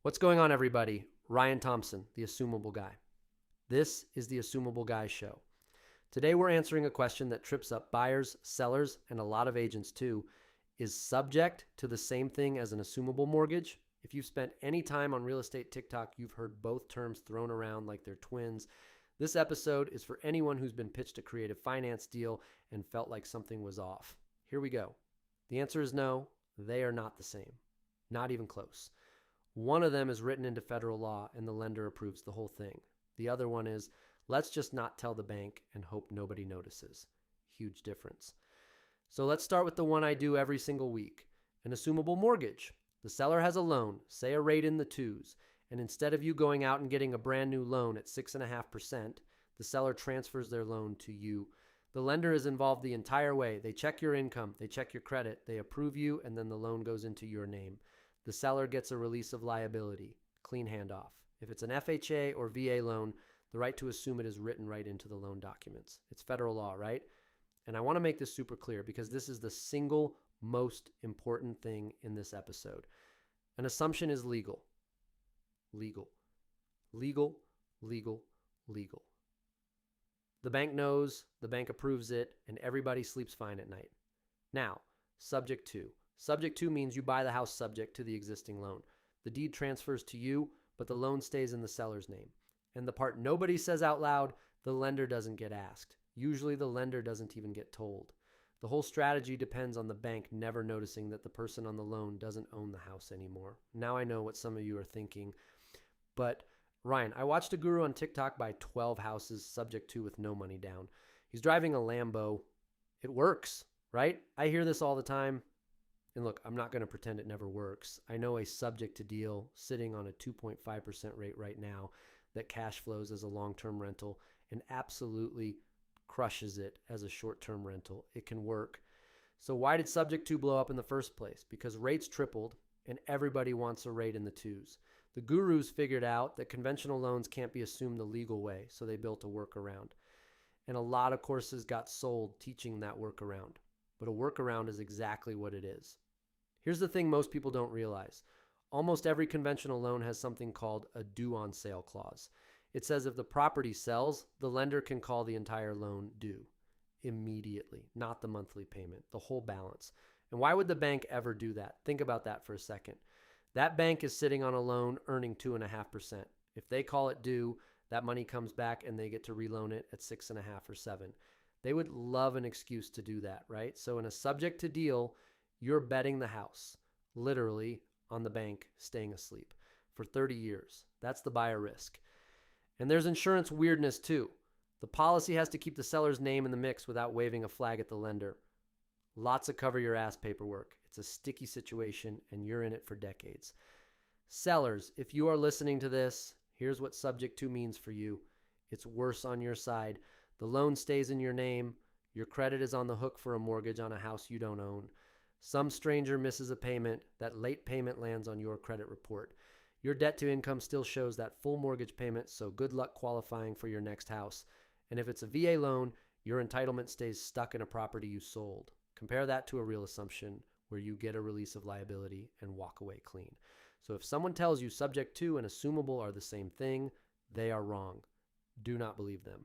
What's going on, everybody? Ryan Thompson, the Assumable Guy. This is the Assumable Guy Show. Today we're answering a question that trips up buyers, sellers, and a lot of agents too. Is subject to the same thing as an assumable mortgage? If you've spent any time on real estate TikTok, you've heard both terms thrown around like they're twins. This episode is for anyone who's been pitched a creative finance deal and felt like something was off. Here we go. The answer is no, they are not the same. Not even close. One of them is written into federal law and the lender approves the whole thing. The other one is, let's just not tell the bank and hope nobody notices. Huge difference. So let's start with the one I do every single week. An assumable mortgage. The seller has a loan, say a rate in the twos, and instead of you going out and getting a brand new loan at 6.5%, the seller transfers their loan to you. The lender is involved the entire way. They check your income, they check your credit, they approve you, and then the loan goes into your name. The seller gets a release of liability, clean handoff. If it's an FHA or VA loan, the right to assume it is written right into the loan documents. It's federal law, right? And I want to make this super clear because this is the single most important thing in this episode. An assumption is legal. Legal. Legal, legal, legal. The bank knows, the bank approves it, and everybody sleeps fine at night. Now, subject to. Subject to means you buy the house subject to the existing loan. The deed transfers to you, but the loan stays in the seller's name. And the part nobody says out loud, the lender doesn't get asked. Usually the lender doesn't even get told. The whole strategy depends on the bank never noticing that the person on the loan doesn't own the house anymore. Now I know what some of you are thinking, but Ryan, I watched a guru on TikTok buy 12 houses subject to with no money down. He's driving a Lambo. It works, right? I hear this all the time. And look, I'm not going to pretend it never works. I know a subject to deal sitting on a 2.5% rate right now that cash flows as a long-term rental and absolutely crushes it as a short-term rental. It can work. So why did subject to blow up in the first place? Because rates tripled and everybody wants a rate in the twos. The gurus figured out that conventional loans can't be assumed the legal way, so they built a workaround. And a lot of courses got sold teaching that workaround. But a workaround is exactly what it is. Here's the thing most people don't realize. Almost every conventional loan has something called a due on sale clause. It says if the property sells, the lender can call the entire loan due immediately, not the monthly payment, the whole balance. And why would the bank ever do that? Think about that for a second. That bank is sitting on a loan earning 2.5%. If they call it due, that money comes back and they get to reloan it at 6.5 or 7. They would love an excuse to do that, right? So in a subject to deal, you're betting the house, literally, on the bank staying asleep for 30 years. That's the buyer risk. And there's insurance weirdness too. The policy has to keep the seller's name in the mix without waving a flag at the lender. Lots of cover your ass paperwork. It's a sticky situation and you're in it for decades. Sellers, if you are listening to this, here's what subject to means for you. It's worse on your side. The loan stays in your name. Your credit is on the hook for a mortgage on a house you don't own. Some stranger misses a payment, that late payment lands on your credit report. Your debt to income still shows that full mortgage payment, so good luck qualifying for your next house. And if it's a VA loan, your entitlement stays stuck in a property you sold. Compare that to a real assumption where you get a release of liability and walk away clean. So if someone tells you subject to and assumable are the same thing, they are wrong. Do not believe them.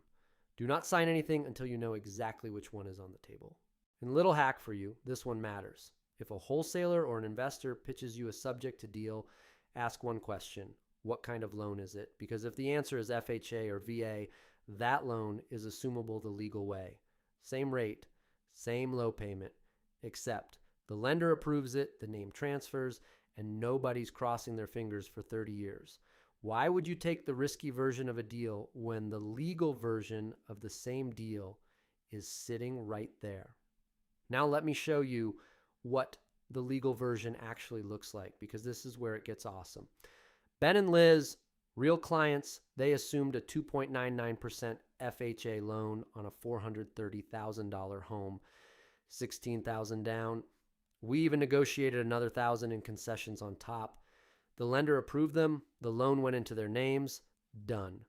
Do not sign anything until you know exactly which one is on the table. And little hack for you, this one matters. If a wholesaler or an investor pitches you a subject to deal, ask one question. What kind of loan is it? Because if the answer is FHA or VA, that loan is assumable the legal way. Same rate, same low payment, except the lender approves it, the name transfers, and nobody's crossing their fingers for 30 years. Why would you take the risky version of a deal when the legal version of the same deal is sitting right there? Now let me show you what the legal version actually looks like, because this is where it gets awesome. Ben and Liz, real clients, they assumed a 2.99% FHA loan on a $430,000 home, $16,000 down. We even negotiated another $1,000 in concessions on top. The lender approved them. The loan went into their names. Done.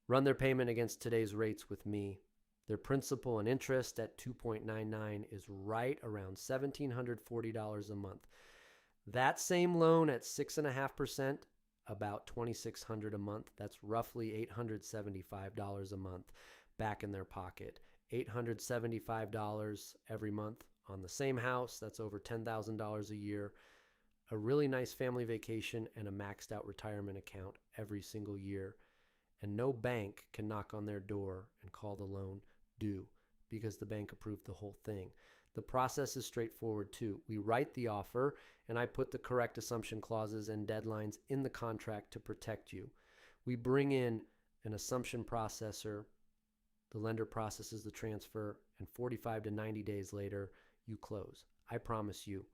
Run their payment against today's rates with me. Their principal and interest at 2.99 is right around $1,740 a month. That same loan at 6.5% about $2,600 a month. That's roughly $875 a month back in their pocket. $875 every month on the same house. That's over $10,000 a year. A really nice family vacation and a maxed out retirement account every single year. And no bank can knock on their door and call the loan due because the bank approved the whole thing. The process is straightforward too. We write the offer and I put the correct assumption clauses and deadlines in the contract to protect you. We bring in an assumption processor. The lender processes the transfer, and 45 to 90 days later, you close. I promise you,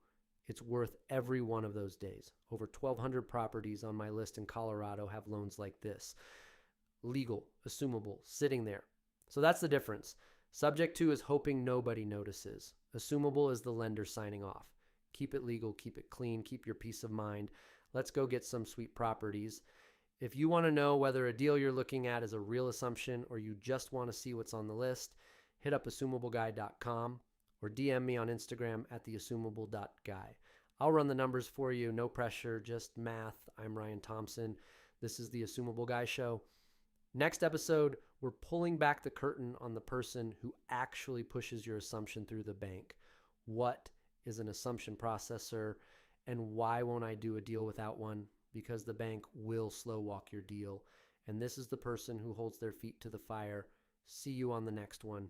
it's worth every one of those days. Over 1,200 properties on my list in Colorado have loans like this. Legal, assumable, sitting there. So that's the difference. Subject to is hoping nobody notices. Assumable is the lender signing off. Keep it legal, keep it clean, keep your peace of mind. Let's go get some sweet properties. If you want to know whether a deal you're looking at is a real assumption or you just want to see what's on the list, hit up assumableguy.com or DM me on Instagram at theassumable.guy. I'll run the numbers for you. No pressure, just math. I'm Ryan Thompson. This is the Assumable Guy Show. Next episode, we're pulling back the curtain on the person who actually pushes your assumption through the bank. What is an assumption processor, and why won't I do a deal without one? Because the bank will slow walk your deal. And this is the person who holds their feet to the fire. See you on the next one.